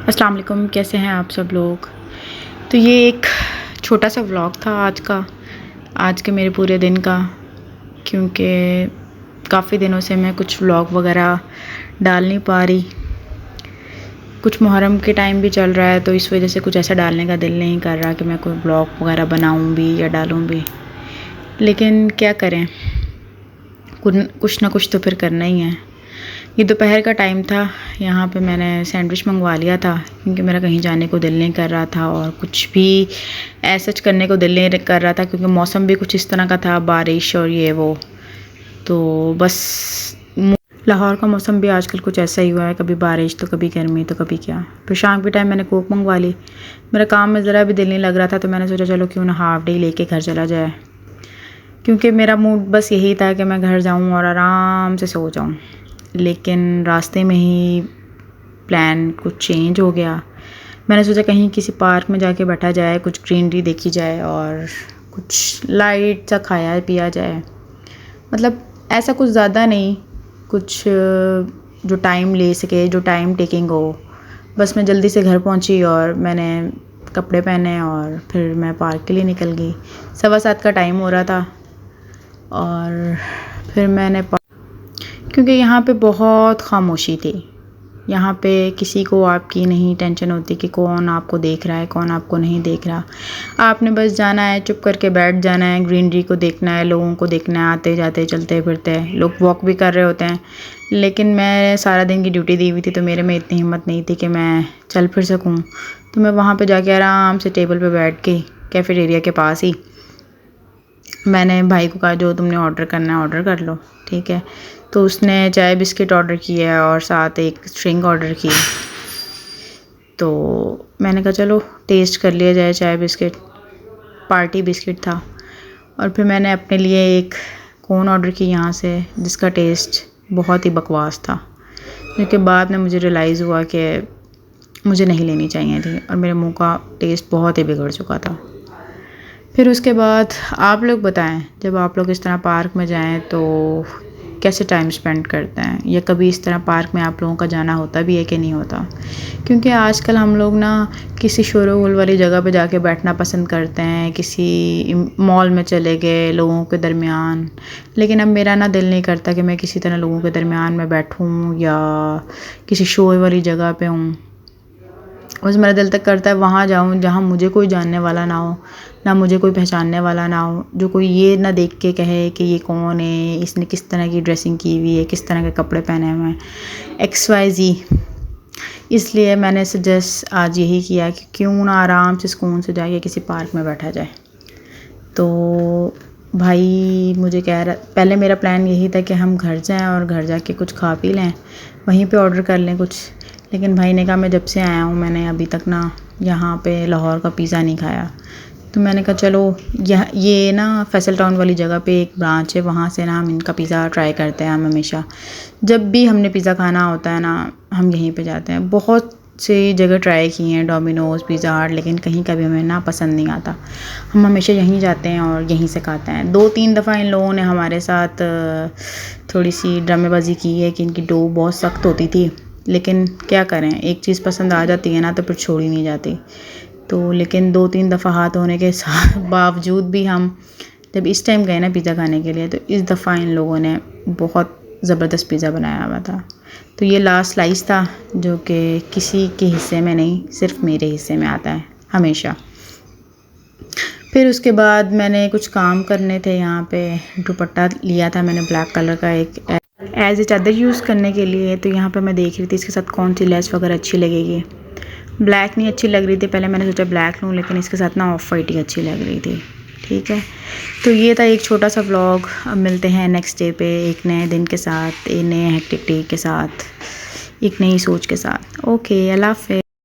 अस्सलाम वालेकुम, कैसे हैं आप सब लोग। तो ये एक छोटा सा व्लॉग था आज के मेरे पूरे दिन का, क्योंकि काफ़ी दिनों से मैं कुछ व्लॉग वगैरह डाल नहीं पा रही। कुछ मुहर्रम के टाइम भी चल रहा है, तो इस वजह से कुछ ऐसा डालने का दिल नहीं कर रहा कि मैं कोई व्लॉग वगैरह बनाऊँ भी या डालूँ भी। लेकिन क्या करें, कुछ ना कुछ तो फिर करना ही है। ये दोपहर का टाइम था, यहाँ पे मैंने सैंडविच मंगवा लिया था क्योंकि मेरा कहीं जाने को दिल नहीं कर रहा था और कुछ भी ऐसा करने को दिल नहीं कर रहा था, क्योंकि मौसम भी कुछ इस तरह का था, बारिश और ये वो। तो बस लाहौर का मौसम भी आजकल कुछ ऐसा ही हुआ है, कभी बारिश तो कभी गर्मी तो कभी क्या। फिर शाम के टाइम मैंने कोक मंगवा ली। मेरा काम में ज़रा भी दिल नहीं लग रहा था, तो मैंने सोचा चलो क्यों ना हाफ़ डे लेके घर चला जाए, क्योंकि मेरा मूड बस यही था कि मैं घर जाऊँ और आराम से सो जाऊँ। लेकिन रास्ते में ही प्लान कुछ चेंज हो गया। मैंने सोचा कहीं किसी पार्क में जाके बैठा जाए, कुछ ग्रीनरी देखी जाए और कुछ लाइट सा खाया पिया जाए। मतलब ऐसा कुछ ज़्यादा नहीं, कुछ जो टाइम ले सके, जो टाइम टेकिंग हो। बस मैं जल्दी से घर पहुंची और मैंने कपड़े पहने और फिर मैं पार्क के लिए निकल गई। 7:15 का टाइम हो रहा था और फिर मैंने क्योंकि यहाँ पे बहुत खामोशी थी। यहाँ पे किसी को आपकी नहीं टेंशन होती कि कौन आपको देख रहा है, कौन आपको नहीं देख रहा। आपने बस जाना है, चुप करके बैठ जाना है, ग्रीनरी को देखना है, लोगों को देखना है, आते जाते चलते फिरते। लोग वॉक भी कर रहे होते हैं, लेकिन मैं सारा दिन की ड्यूटी दी हुई थी, तो मेरे में इतनी हिम्मत नहीं थी कि मैं चल फिर सकूँ। तो मैं वहाँ पर जाके आराम से टेबल पर बैठ के कैफेटेरिया के पास ही मैंने भाई को कहा जो तुमने ऑर्डर करना है ऑर्डर कर लो, ठीक है। तो उसने चाय बिस्किट ऑर्डर किया और साथ एक स्ट्रिंग ऑर्डर की। तो मैंने कहा चलो टेस्ट कर लिया जाए चाय बिस्किट। पार्टी बिस्किट था। और फिर मैंने अपने लिए एक कोन ऑर्डर की यहाँ से, जिसका टेस्ट बहुत ही बकवास था, क्योंकि बाद में मुझे रियलाइज़ हुआ कि मुझे नहीं लेनी चाहिए थी और मेरे मुंह का टेस्ट बहुत ही बिगड़ चुका था। फिर उसके बाद आप लोग बताएं, जब आप लोग इस तरह पार्क में जाएं तो कैसे टाइम स्पेंड करते हैं, या कभी इस तरह पार्क में आप लोगों का जाना होता भी है कि नहीं होता। क्योंकि आजकल हम लोग ना किसी शोर वाली जगह पे जाके बैठना पसंद करते हैं, किसी मॉल में चले गए लोगों के दरमियान। लेकिन अब मेरा ना दिल नहीं करता कि मैं किसी तरह लोगों के दरमियान में बैठूं या किसी शोर वाली जगह पे हूँ। बस मेरा दिल तक करता है वहाँ जाऊँ जहाँ मुझे कोई जानने वाला ना हो, ना मुझे कोई पहचानने वाला ना हो, जो कोई ये ना देख के कहे कि ये कौन है, इसने किस तरह की ड्रेसिंग की हुई है, किस तरह के कपड़े पहने हुए हैं, XYZ। इसलिए मैंने सजेस्ट आज यही किया कि क्यों ना आराम से सुकून से जाके किसी पार्क में बैठा जाए। तो भाई मुझे कह रहा, पहले मेरा प्लान यही था कि हम घर जाएं और घर जाके कुछ खा पी लें, वहीं पे ऑर्डर कर लें कुछ। लेकिन भाई ने कहा मैं जब से आया हूँ मैंने अभी तक ना यहाँ पे लाहौर का पिज़्ज़ा नहीं खाया। तो मैंने कहा चलो ये ना फैसल टाउन वाली जगह पे एक ब्रांच है, वहाँ से ना हम इनका पिज़्ज़ा ट्राई करते हैं। हम हमेशा जब भी हमने पिज़्ज़ा खाना होता है ना, हम यहीं पे जाते हैं। बहुत से जगह ट्राई की हैं, डोमिनोज़, पिज़्ज़ा हट, लेकिन कहीं का भी हमें ना पसंद नहीं आता। हम हमेशा यहीं जाते हैं और यहीं से खाते हैं। 2-3 दफ़ा इन लोगों ने हमारे साथ थोड़ी सी ड्रामेबाजी की है कि इनकी डो बहुत सख्त होती थी, लेकिन क्या करें, एक चीज़ पसंद आ जाती है ना तो फिर छोड़ी नहीं जाती। तो लेकिन 2-3 दफ़ा हाथ होने के बावजूद भी हम जब इस टाइम गए ना पिज़्ज़ा खाने के लिए, तो इस दफ़ा इन लोगों ने बहुत ज़बरदस्त पिज़्ज़ा बनाया हुआ था। तो ये लास्ट स्लाइस था, जो कि किसी के हिस्से में नहीं, सिर्फ मेरे हिस्से में आता है हमेशा। फिर उसके बाद मैंने कुछ काम करने थे। यहाँ पे दुपट्टा लिया था मैंने ब्लैक कलर का, एक एज ए चादर यूज़ करने के लिए। तो यहाँ पे मैं देख रही थी इसके साथ कौन सी लेस वगैरह अच्छी लगेगी। ब्लैक नहीं अच्छी लग रही थी, पहले मैंने सोचा ब्लैक लूँ, लेकिन इसके साथ ना ऑफ वाइट ही अच्छी लग रही थी, ठीक है। तो ये था एक छोटा सा व्लॉग। अब मिलते हैं नेक्स्ट डे पे एक नए दिन के साथ, एक नए हेक्टिक डे के साथ, एक नई सोच के साथ। ओके, अल्लाह हाफ़िज़।